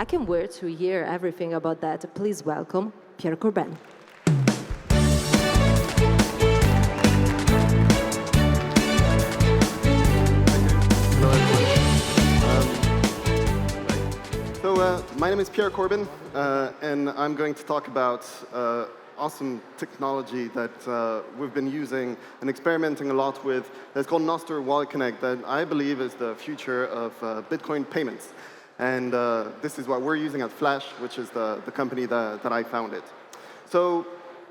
I can't wait to hear everything about that. Please welcome Pierre Corbin. My name is Pierre Corbin, and I'm going to talk about awesome technology that we've been using and experimenting a lot with. That's called Nostr Wallet Connect, that I believe is the future of Bitcoin payments. And this is what we're using at Flash, which is the company that I founded. So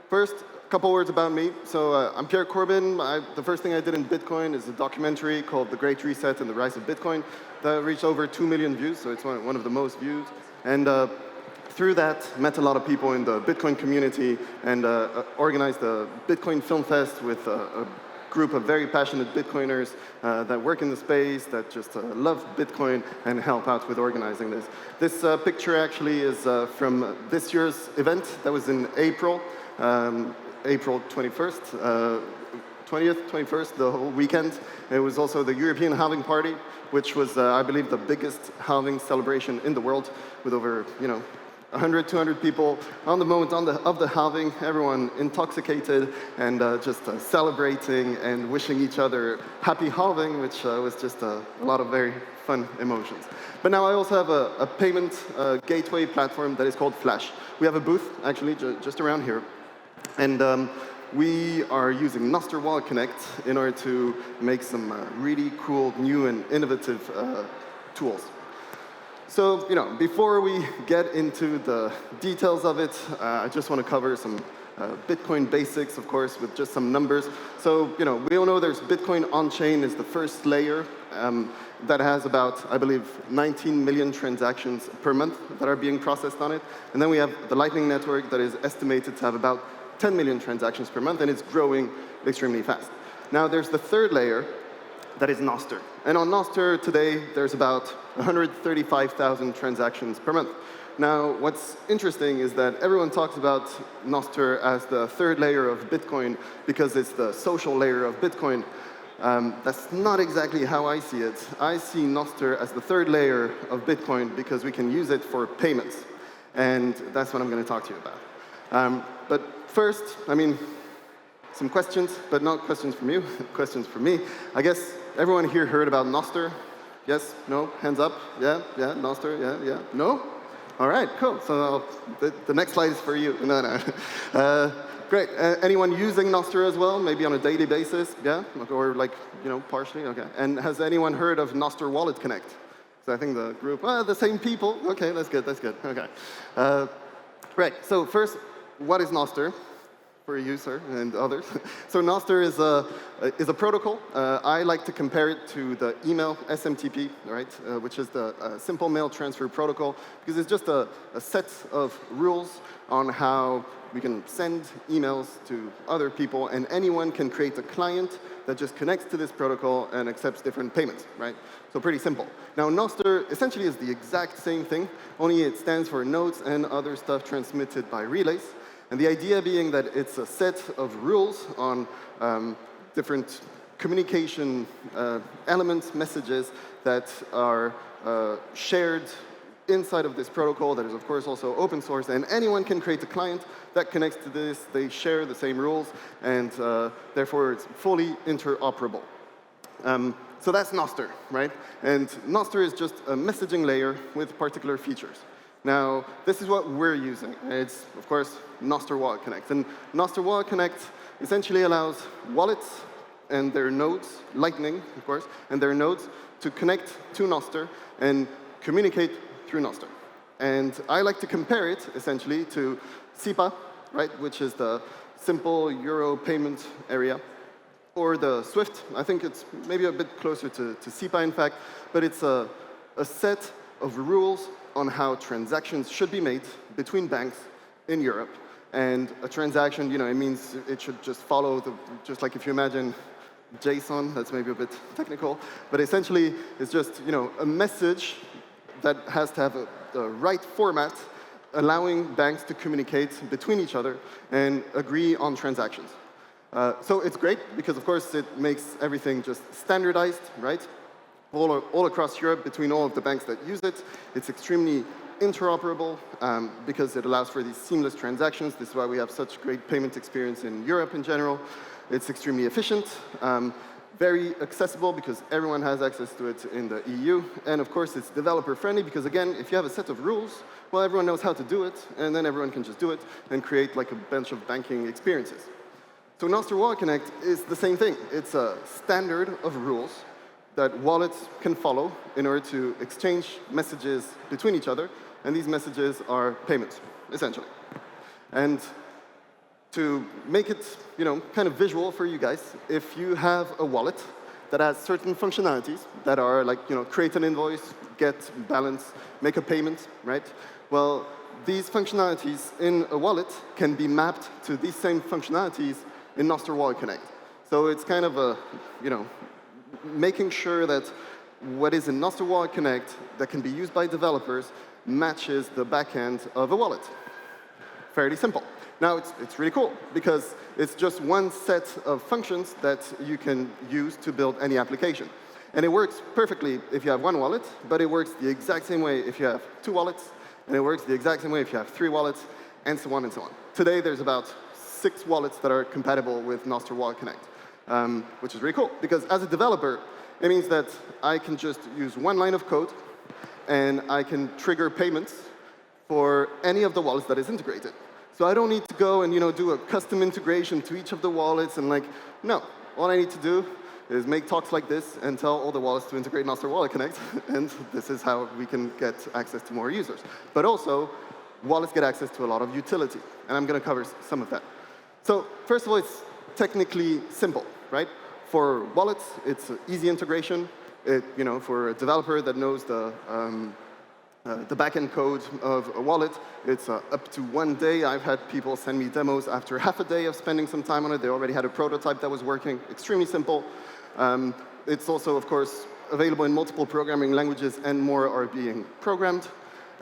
first, a couple words about me. So I'm Pierre Corbin. The first thing I did in Bitcoin is a documentary called The Great Reset and the Rise of Bitcoin that reached over 2 million views, so it's one of the most viewed. And through that, met a lot of people in the Bitcoin community and organized a Bitcoin Film Fest with a group of very passionate Bitcoiners that work in the space, that just love Bitcoin and help out with organizing this. This picture actually is from this year's event that was in April, April 21st. 20th, 21st, the whole weekend. It was also the European Halving Party, which was, I believe, the biggest halving celebration in the world, with over, 100, 200 people on the moment of the halving, everyone intoxicated and just celebrating and wishing each other happy halving, which was just a lot of very fun emotions. But now I also have a payment gateway platform that is called Flash. We have a booth, actually, just around here. And we are using Nostr Wallet Connect in order to make some really cool, new, and innovative tools. So, before we get into the details of it, I just want to cover some Bitcoin basics, of course, with just some numbers. So, we all know there's Bitcoin on-chain is the first layer that has about, I believe, 19 million transactions per month that are being processed on it. And then we have the Lightning Network that is estimated to have about 10 million transactions per month, and it's growing extremely fast. Now, there's the third layer that is Noster. And on Noster today, there's about 135,000 transactions per month. Now, what's interesting is that everyone talks about Noster as the third layer of Bitcoin because it's the social layer of Bitcoin. That's not exactly how I see it. I see Noster as the third layer of Bitcoin because we can use it for payments. And that's what I'm going to talk to you about. But first, some questions, but not questions from you, questions from me. I guess everyone here heard about Noster? Yes? No? Hands up? Yeah? Yeah? Noster? Yeah? Yeah? No? All right, cool. So the next slide is for you. No. Great. Anyone using Noster as well? Maybe on a daily basis? Yeah? Or partially? Okay. And has anyone heard of Nostr Wallet Connect? So I think the group, the same people. Okay, that's good, that's good. Okay. Right, so first, what is Noster? For you, sir, and others. So Noster is a protocol. I like to compare it to the email SMTP, right, which is the simple mail transfer protocol, because it's just a set of rules on how we can send emails to other people, and anyone can create a client that just connects to this protocol and accepts different payments, right? So pretty simple. Now, Noster essentially is the exact same thing, only it stands for nodes and other stuff transmitted by relays. And the idea being that it's a set of rules on different communication elements, messages that are shared inside of this protocol that is, of course, also open source. And anyone can create a client that connects to this. They share the same rules, and therefore it's fully interoperable. So that's Noster, right? And Noster is just a messaging layer with particular features. Now, this is what we're using. It's, of course, Nostr Wallet Connect. And Nostr Wallet Connect essentially allows wallets and their nodes, Lightning, of course, and their nodes to connect to Noster and communicate through Noster. And I like to compare it, essentially, to SEPA, right, which is the simple Euro payment area, or the SWIFT. I think it's maybe a bit closer to SEPA, in fact, but it's a set of rules on how transactions should be made between banks in Europe. And a transaction, it means it should just follow, just like if you imagine JSON, that's maybe a bit technical, but essentially it's just, a message that has to have the right format, allowing banks to communicate between each other and agree on transactions. So it's great because, of course, it makes everything just standardized, right? All across Europe, between all of the banks that use it. It's extremely interoperable because it allows for these seamless transactions. This is why we have such great payment experience in Europe in general. It's extremely efficient, very accessible because everyone has access to it in the EU. And of course, it's developer friendly because, again, if you have a set of rules, well, everyone knows how to do it, and then everyone can just do it and create like a bunch of banking experiences. So Nostr Wallet Connect is the same thing. It's a standard of rules that wallets can follow in order to exchange messages between each other, and these messages are payments, essentially. And to make it, kind of visual for you guys, if you have a wallet that has certain functionalities that are like, create an invoice, get balance, make a payment, right? Well, these functionalities in a wallet can be mapped to these same functionalities in Nostr Wallet Connect. So it's kind of a, making sure that what is in Nostr Wallet Connect that can be used by developers matches the backend of a wallet. Fairly simple. Now, it's really cool because it's just one set of functions that you can use to build any application. And it works perfectly if you have one wallet, but it works the exact same way if you have two wallets, and it works the exact same way if you have three wallets, and so on and so on. Today, there's about 6 wallets that are compatible with Nostr Wallet Connect, which is really cool because as a developer, it means that I can just use one line of code, and I can trigger payments for any of the wallets that is integrated. So I don't need to go and do a custom integration to each of the wallets and no. All I need to do is make talks like this and tell all the wallets to integrate Nostr Wallet Connect, and this is how we can get access to more users. But also, wallets get access to a lot of utility, and I'm going to cover some of that. So first of all, it's technically simple, right? For wallets, it's an easy integration. For a developer that knows the backend code of a wallet, it's up to 1 day. I've had people send me demos after half a day of spending some time on it. They already had a prototype that was working. Extremely simple. It's also, of course, available in multiple programming languages, and more are being programmed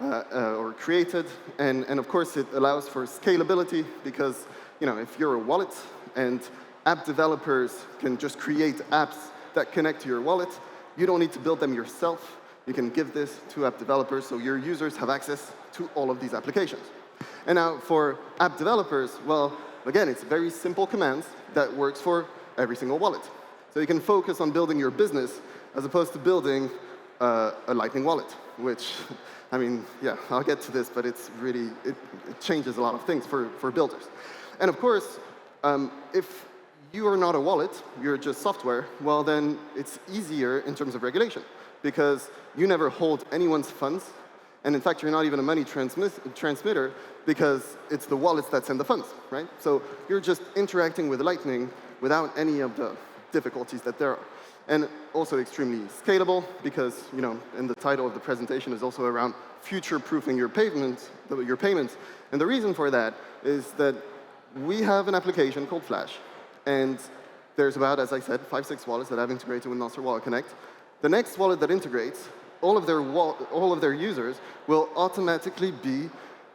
or created. And of course, it allows for scalability because if you're a wallet and app developers can just create apps that connect to your wallet, you don't need to build them yourself. You can give this to app developers so your users have access to all of these applications. And now for app developers, well, again, it's very simple commands that works for every single wallet. So you can focus on building your business as opposed to building a Lightning wallet, which, I'll get to this, but it's really, it changes a lot of things for builders. And of course, if you are not a wallet, you're just software, well then it's easier in terms of regulation because you never hold anyone's funds, and in fact you're not even a money transmitter because it's the wallets that send the funds, right? So you're just interacting with Lightning without any of the difficulties that there are. And also extremely scalable because, and the title of the presentation is also around future-proofing your payments. And the reason for that is that we have an application called Flash, and there's about, as I said, 5-6 wallets that have integrated with Nostr Wallet Connect. The next wallet that integrates, all of their users will automatically be,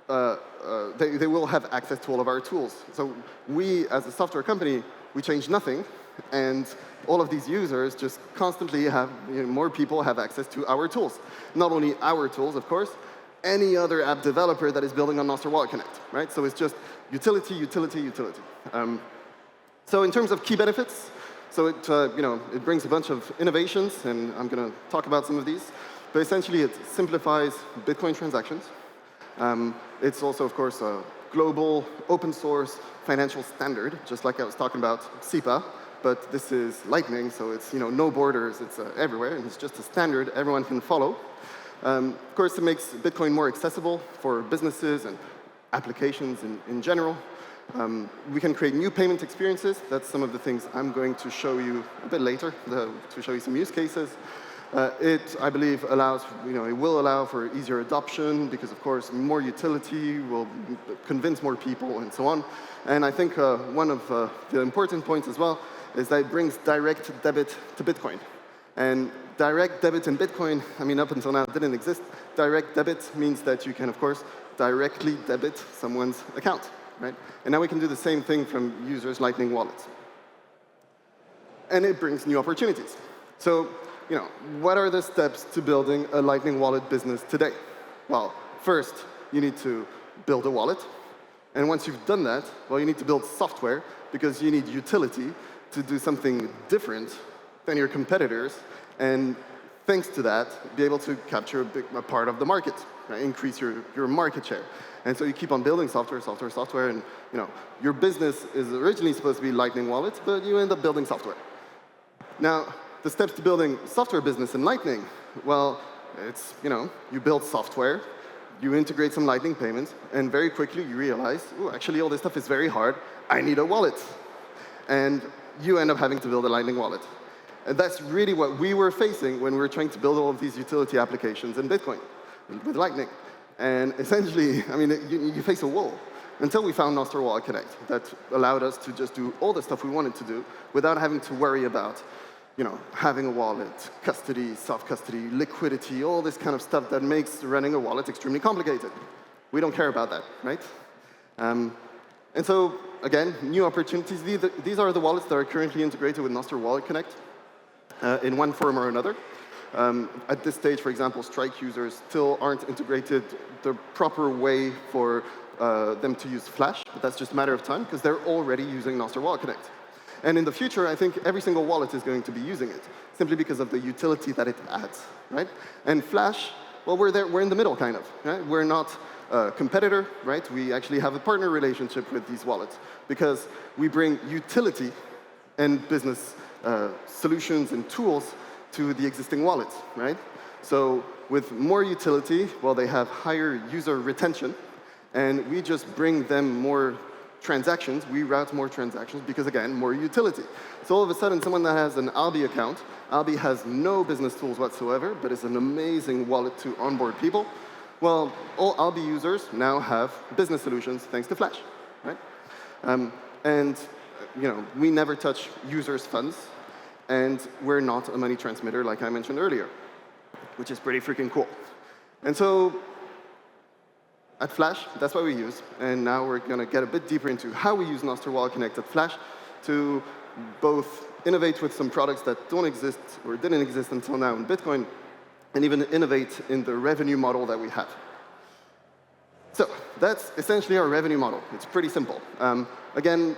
they will have access to all of our tools. So we, as a software company, we change nothing, and all of these users just constantly have, more people have access to our tools. Not only our tools, of course, any other app developer that is building on Nostr Wallet Connect, right? So it's just utility, utility, utility. So in terms of key benefits, so it brings a bunch of innovations, and I'm going to talk about some of these. But essentially, it simplifies Bitcoin transactions. It's also, of course, a global, open source financial standard, just like I was talking about SEPA. But this is Lightning, so it's no borders. It's everywhere, and it's just a standard everyone can follow. Of course, it makes Bitcoin more accessible for businesses and applications in general. We can create new payment experiences. That's some of the things I'm going to show you a bit later, to show you some use cases. It, I believe, allows, it will allow for easier adoption because, of course, more utility will convince more people and so on. And I think one of the important points as well is that it brings direct debit to Bitcoin. And direct debit in Bitcoin, up until now, didn't exist. Direct debit means that you can, of course, directly debit someone's account, right? And now we can do the same thing from users' Lightning wallets. And it brings new opportunities. So, what are the steps to building a Lightning wallet business today? Well, first, you need to build a wallet. And once you've done that, well, you need to build software because you need utility to do something different than your competitors. And thanks to that, be able to capture a part of the market, right? Increase your market share. And so you keep on building software, and your business is originally supposed to be Lightning wallets, but you end up building software. Now, the steps to building software business in Lightning, well, it's, you build software, you integrate some Lightning payments, and very quickly you realize, oh, actually all this stuff is very hard, I need a wallet. And you end up having to build a Lightning wallet. And that's really what we were facing when we were trying to build all of these utility applications in Bitcoin with Lightning. And essentially, you face a wall until we found Nostr Wallet Connect that allowed us to just do all the stuff we wanted to do without having to worry about having a wallet, custody, self-custody, liquidity, all this kind of stuff that makes running a wallet extremely complicated. We don't care about that, right? And so, again, new opportunities. These are the wallets that are currently integrated with Nostr Wallet Connect in one form or another. At this stage, for example, Strike users still aren't integrated the proper way for them to use Flash, but that's just a matter of time because they're already using Nostr Wallet Connect. And in the future, I think every single wallet is going to be using it, simply because of the utility that it adds, right? And Flash, well, we're there, we're in the middle, kind of, right? We're not a competitor, right? We actually have a partner relationship with these wallets because we bring utility and business solutions and tools to the existing wallets, right? So with more utility, well, they have higher user retention, and we just bring them more transactions, we route more transactions because, again, more utility. So all of a sudden, someone that has an Albi account, Albi has no business tools whatsoever, but is an amazing wallet to onboard people. Well, all Albi users now have business solutions thanks to Flash, right? And we never touch users' funds, and we're not a money transmitter like I mentioned earlier, which is pretty freaking cool. And so at Flash, that's what we use. And now we're going to get a bit deeper into how we use Nostr Wallet Connect at Flash to both innovate with some products that don't exist or didn't exist until now in Bitcoin, and even innovate in the revenue model that we have. So that's essentially our revenue model. It's pretty simple. Again,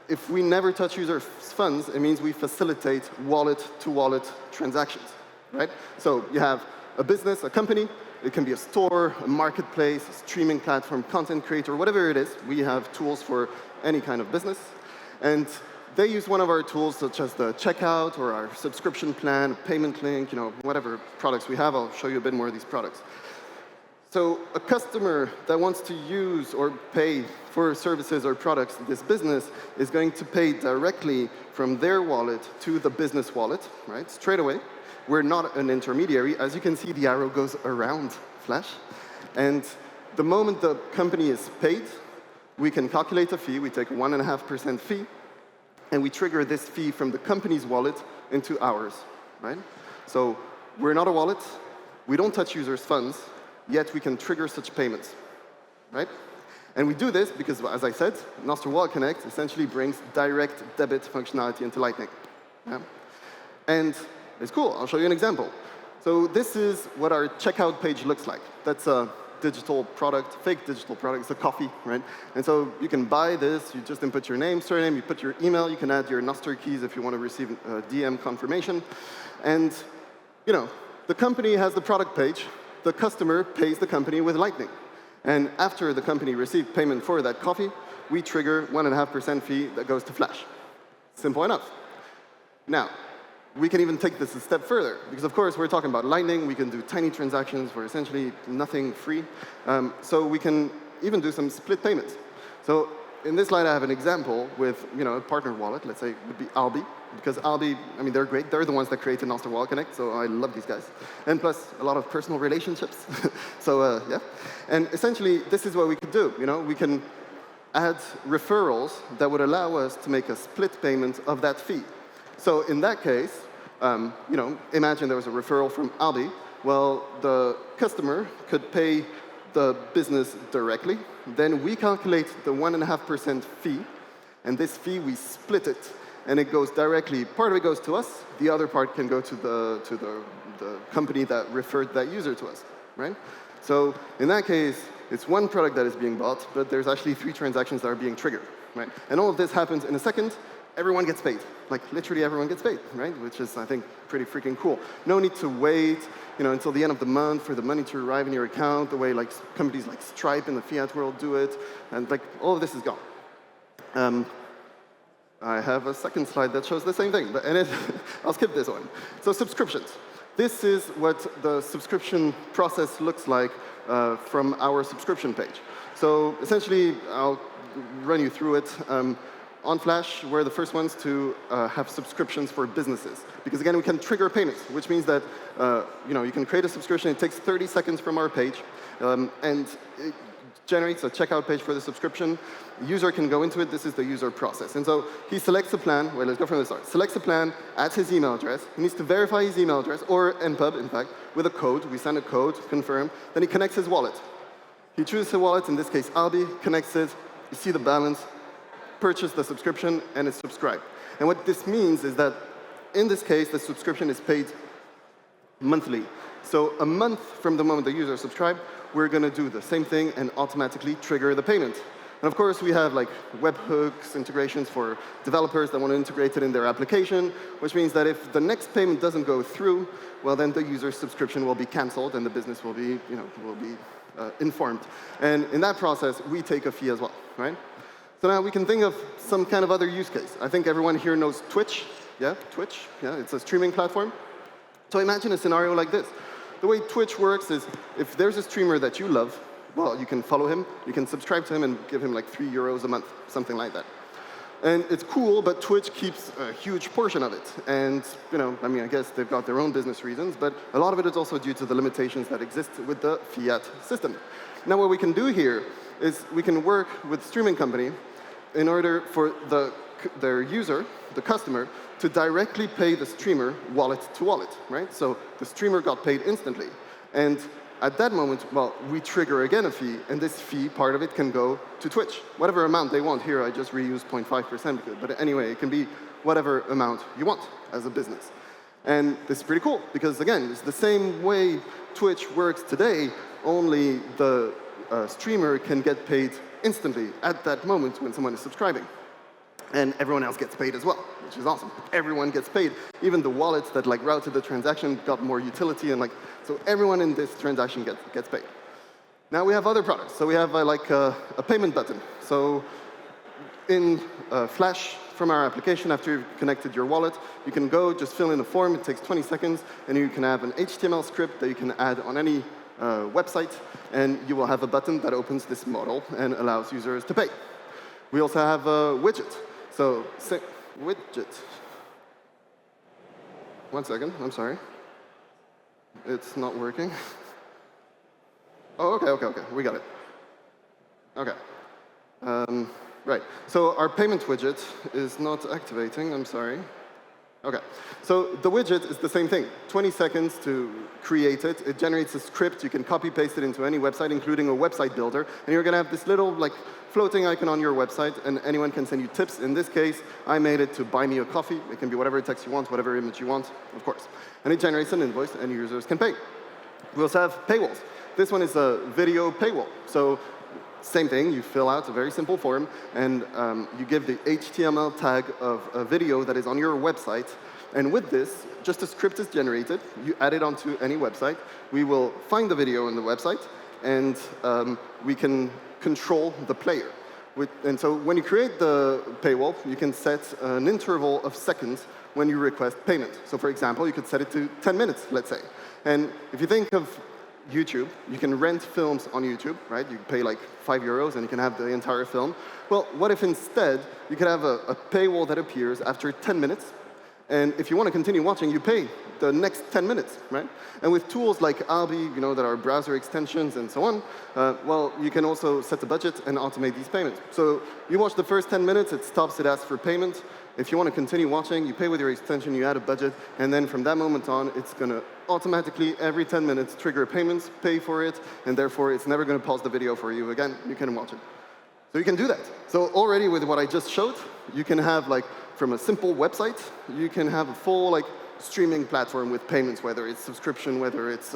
if we never touch users' funds, it means we facilitate wallet-to-wallet transactions, right? So you have a business, a company. It can be a store, a marketplace, a streaming platform, content creator, whatever it is. We have tools for any kind of business. And they use one of our tools, such as the checkout or our subscription plan, payment link, whatever products we have. I'll show you a bit more of these products. So a customer that wants to use or pay for services or products in this business is going to pay directly from their wallet to the business wallet, right, straight away. We're not an intermediary. As you can see, the arrow goes around Flash. And the moment the company is paid, we can calculate a fee. We take a 1.5% fee, and we trigger this fee from the company's wallet into ours, right? So we're not a wallet. We don't touch users' funds, yet we can trigger such payments, right? And we do this because, as I said, Nostr Wallet Connect essentially brings direct debit functionality into Lightning. Yeah? And it's cool. I'll show you an example. So this is what our checkout page looks like. That's a digital product, fake digital product. It's a coffee, right? And so you can buy this. You just input your name, surname. You put your email. You can add your Noster keys if you want to receive a DM confirmation. And the company has the product page. The customer pays the company with Lightning. And after the company received payment for that coffee, we trigger 1.5% fee that goes to Flash. Simple enough. Now, we can even take this a step further, because of course we're talking about Lightning. We can do tiny transactions for essentially nothing free. So we can even do some split payments. So in this slide, I have an example with a partner wallet. Let's say it would be Albi, because Albi, they're great. They're the ones that created Nostr Wallet Connect, so I love these guys. And plus, a lot of personal relationships. So yeah. And essentially, this is what we could do. We can add referrals that would allow us to make a split payment of that fee. So in that case, imagine there was a referral from Albi. Well, the customer could pay the business directly. Then we calculate the 1.5% fee, and this fee, we split it, and it goes directly. Part of it goes to us. The other part can go to the company that referred that user to us, right? So in that case, it's one product that is being bought, but there's actually 3 transactions that are being triggered, right? And all of this happens in a second. Everyone gets paid. Like, literally everyone gets paid, right? Which is, I think, pretty freaking cool. No need to wait, until the end of the month for the money to arrive in your account, the way, like, companies like Stripe in the fiat world do it. And, like, all of this is gone. I have a second slide that shows the same thing, I'll skip this one. So subscriptions. This is what the subscription process looks like from our subscription page. So essentially, I'll run you through it. On Flash, we're the first ones to have subscriptions for businesses. Because again, we can trigger payments, which means that you can create a subscription. It takes 30 seconds from our page, and it generates a checkout page for the subscription. The user can go into it. This is the user process. And so he selects a plan. Well, let's go from the start. Selects a plan, adds his email address. He needs to verify his email address, or NPub, in fact, with a code. We send a code, confirm. Then he connects his wallet. He chooses a wallet, in this case, Albi, connects it. You see the balance, purchase the subscription, and it's subscribed. And what this means is that, in this case, the subscription is paid monthly. So a month from the moment the user subscribed, we're going to do the same thing and automatically trigger the payment. And of course, we have like webhooks, integrations for developers that want to integrate it in their application, which means that if the next payment doesn't go through, well, then the user's subscription will be canceled and the business will be, informed. And in that process, we take a fee as well, right? So now we can think of some kind of other use case. I think everyone here knows Twitch. Yeah, Twitch. Yeah, it's a streaming platform. So imagine a scenario like this. The way Twitch works is if there's a streamer that you love, well, you can follow him, you can subscribe to him and give him like €3 a month, something like that. And it's cool, but Twitch keeps a huge portion of it. And, I guess they've got their own business reasons, but a lot of it is also due to the limitations that exist with the fiat system. Now, what we can do here is we can work with the streaming company in order for their user, the customer, to directly pay the streamer wallet to wallet, right? So the streamer got paid instantly. And at that moment, well, we trigger again a fee, and this fee, part of it can go to Twitch. Whatever amount they want. Here, I just reuse 0.5%, but anyway, it can be whatever amount you want as a business. And this is pretty cool, because again, it's the same way Twitch works today, only the streamer can get paid instantly at that moment when someone is subscribing. And everyone else gets paid as well, which is awesome. Everyone gets paid. Even the wallets that routed the transaction got more utility, and so everyone in this transaction gets paid. Now we have other products. So we have a payment button. So in Flash from our application, after you've connected your wallet, you can go, just fill in a form. It takes 20 seconds, and you can have an HTML script that you can add on any website, and you will have a button that opens this model and allows users to pay. We also have a widget. So, widget. One second, I'm sorry. It's not working. Oh, okay, we got it. Okay. Right, so our payment widget is not activating, I'm sorry. Okay, so the widget is the same thing. 20 seconds to create it. It generates a script. You can copy-paste it into any website, including a website builder. And you're going to have this little floating icon on your website, and anyone can send you tips. In this case, I made it to buy me a coffee. It can be whatever text you want, whatever image you want, of course. And it generates an invoice, and users can pay. We also have paywalls. This one is a video paywall. So same thing, you fill out a very simple form, and you give the HTML tag of a video that is on your website. And with this, just a script is generated. You add it onto any website. We will find the video on the website, and we can control the player. And so when you create the paywall, you can set an interval of seconds when you request payment. So for example, you could set it to 10 minutes, let's say. And if you think of YouTube, you can rent films on YouTube, right? You pay €5 and you can have the entire film. Well, what if instead you could have a paywall that appears after 10 minutes, and if you want to continue watching, you pay the next 10 minutes, right? And with tools like Albi, that are browser extensions and so on, well, you can also set a budget and automate these payments. So you watch the first 10 minutes, it stops, it asks for payment. If you want to continue watching, you pay with your extension, you add a budget, and then from that moment on, it's going to automatically, every 10 minutes, trigger payments, pay for it, and therefore it's never going to pause the video for you again. You can watch it. So you can do that. So already with what I just showed, you can have, from a simple website, you can have a full, streaming platform with payments, whether it's subscription, whether it's,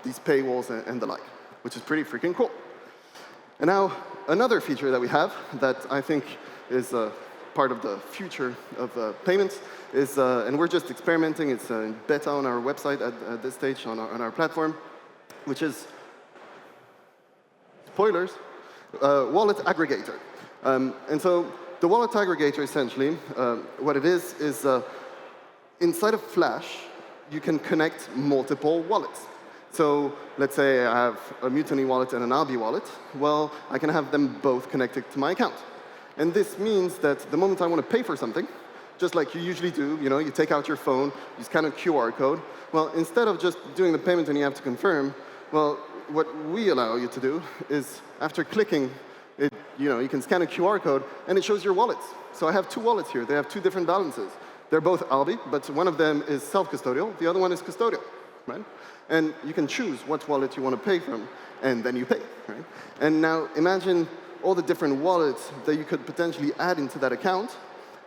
these paywalls and the like. which is pretty freaking cool. And now, another feature that we have that I think is part of the future of payments is, and we're just experimenting, it's in beta on our website at this stage on our platform, which is, spoilers, Wallet Aggregator. And so the Wallet Aggregator, essentially, what it is inside of Flash, you can connect multiple wallets. So let's say I have a Mutiny wallet and an Albi wallet. Well, I can have them both connected to my account. And this means that the moment I want to pay for something, just like you usually do, you take out your phone, you scan a QR code. Well, instead of just doing the payment and you have to confirm, well, what we allow you to do is after clicking, you can scan a QR code and it shows your wallets. So I have two wallets here. They have two different balances. They're both Albi, but one of them is self-custodial. The other one is custodial, right? And you can choose what wallet you want to pay from, and then you pay, right? And now imagine all the different wallets that you could potentially add into that account.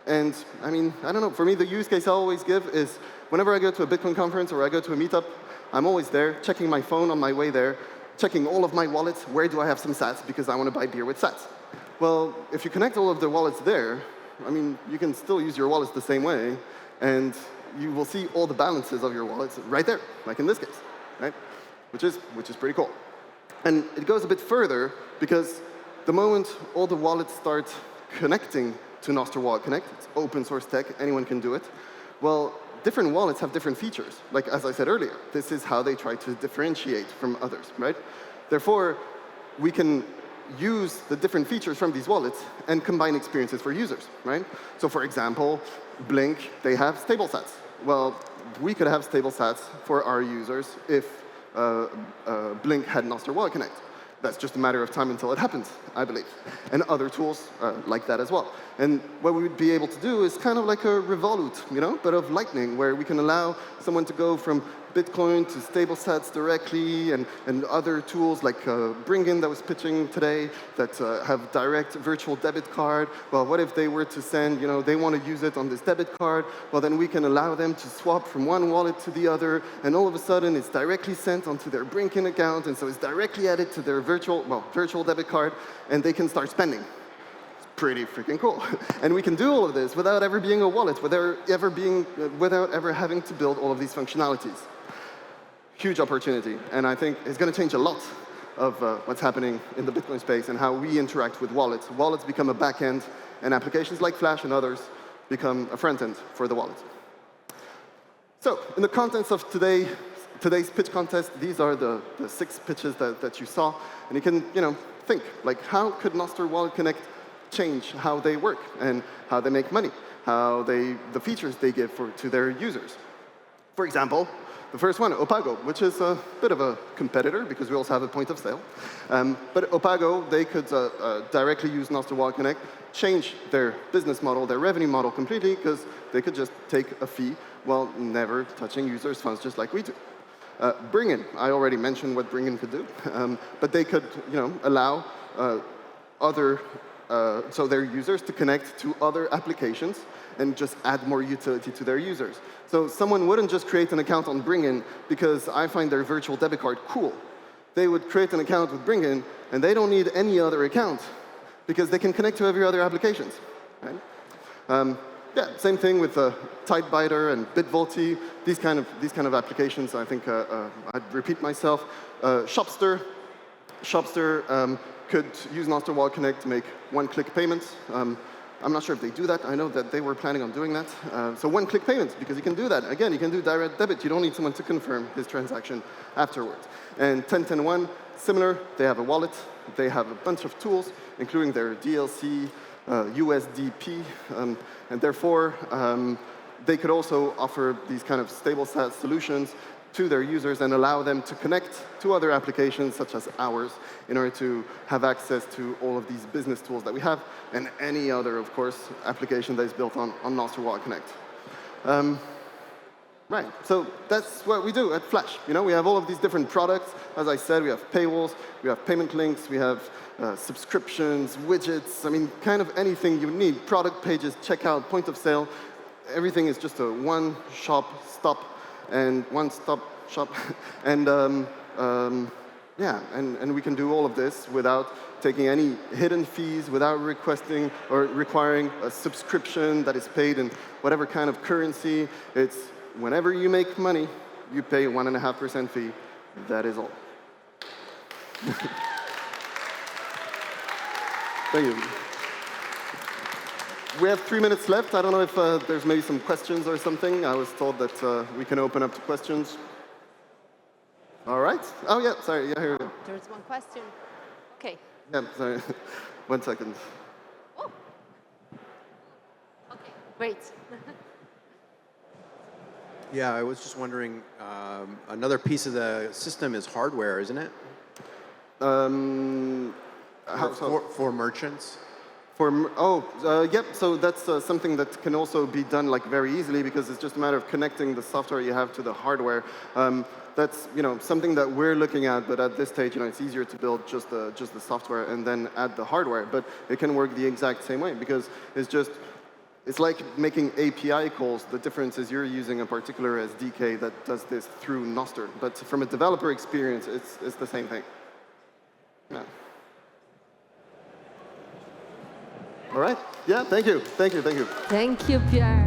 And I mean, I don't know, for me, the use case I always give is whenever I go to a Bitcoin conference or I go to a meetup, I'm always there, checking my phone on my way there, checking all of my wallets, where do I have some sats, because I want to buy beer with sats. Well, if you connect all of the wallets there, I mean, you can still use your wallets the same way, and you will see all the balances of your wallets right there, like in this case, right? Which is pretty cool. And it goes a bit further, because the moment all the wallets start connecting to Nostr Wallet Connect, it's open source tech, anyone can do it, well, different wallets have different features. Like, as I said earlier, this is how they try to differentiate from others, right? Therefore, we can use the different features from these wallets and combine experiences for users, right? So for example, Blink, they have stable sats. Well, we could have stable sats for our users if Blink had Nostr Wallet Connect. That's just a matter of time until it happens, I believe. And other tools like that as well. And what we would be able to do is kind of like a Revolut, but of Lightning, where we can allow someone to go from Bitcoin to stable sats directly, and other tools like Bringin that was pitching today that have direct virtual debit card. Well, what if they were to send, they want to use it on this debit card? Well, then we can allow them to swap from one wallet to the other, and all of a sudden it's directly sent onto their Brinkin account, and so it's directly added to their virtual debit card, and they can start spending. It's pretty freaking cool. And we can do all of this without ever being a wallet, without ever having to build all of these functionalities. Huge opportunity, and I think it's going to change a lot of what's happening in the Bitcoin space and how we interact with wallets. Wallets become a back-end, and applications like Flash and others become a front-end for the wallet. So, in the contents of today's pitch contest, these are the 6 pitches that you saw, and you can think, like, how could Nostr Wallet Connect change how they work and how they make money, the features they give to their users. For example, the first one, Opago, which is a bit of a competitor because we also have a point of sale. But Opago, they could directly use Nostr Wallet Connect, change their business model, their revenue model completely, because they could just take a fee while never touching users' funds, just like we do. Bringin, I already mentioned what Bringin could do, but they could allow so their users to connect to other applications and just add more utility to their users. So someone wouldn't just create an account on Bringin because I find their virtual debit card cool. They would create an account with Bringin, and they don't need any other account because they can connect to every other applications. Right? Yeah, same thing with Tidebiter and Bitvolti. These kind of applications. I think I'd repeat myself. Shopster could use Nostr Wallet Connect to make one-click payments. I'm not sure if they do that. I know that they were planning on doing that. So one-click payments, because you can do that. Again, you can do direct debit. You don't need someone to confirm his transaction afterwards. And 1010.1, similar. They have a wallet. They have a bunch of tools, including their DLC, USDP, and therefore, they could also offer these kind of stable SaaS solutions to their users and allow them to connect to other applications such as ours in order to have access to all of these business tools that we have and any other, of course, application that is built on Nostr Wallet Connect. Right, so that's what we do at Flash. We have all of these different products. As I said, we have paywalls, we have payment links, we have subscriptions, widgets, I mean, kind of anything you need. Product pages, checkout, point of sale. Everything is just a one-stop shop. And Yeah, and we can do all of this without taking any hidden fees, without requesting or requiring a subscription that is paid in whatever kind of currency. It's whenever you make money, you pay 1.5% fee. That is all. Thank you. We have 3 minutes left. I don't know if there's maybe some questions or something. I was told that we can open up to questions. All right. Oh, yeah, sorry. Yeah, here we go. There's one question. Okay. Yeah, sorry. 1 second. Oh. Okay, great. Yeah, I was just wondering, another piece of the system is hardware, isn't it? For merchants? Yep. So that's something that can also be done like very easily because it's just a matter of connecting the software you have to the hardware. That's something that we're looking at, but at this stage, it's easier to build just the software and then add the hardware. But it can work the exact same way because it's like making API calls. The difference is you're using a particular SDK that does this through Noster. But from a developer experience, it's the same thing. Yeah. All right. Yeah, thank you. Thank you, Pierre.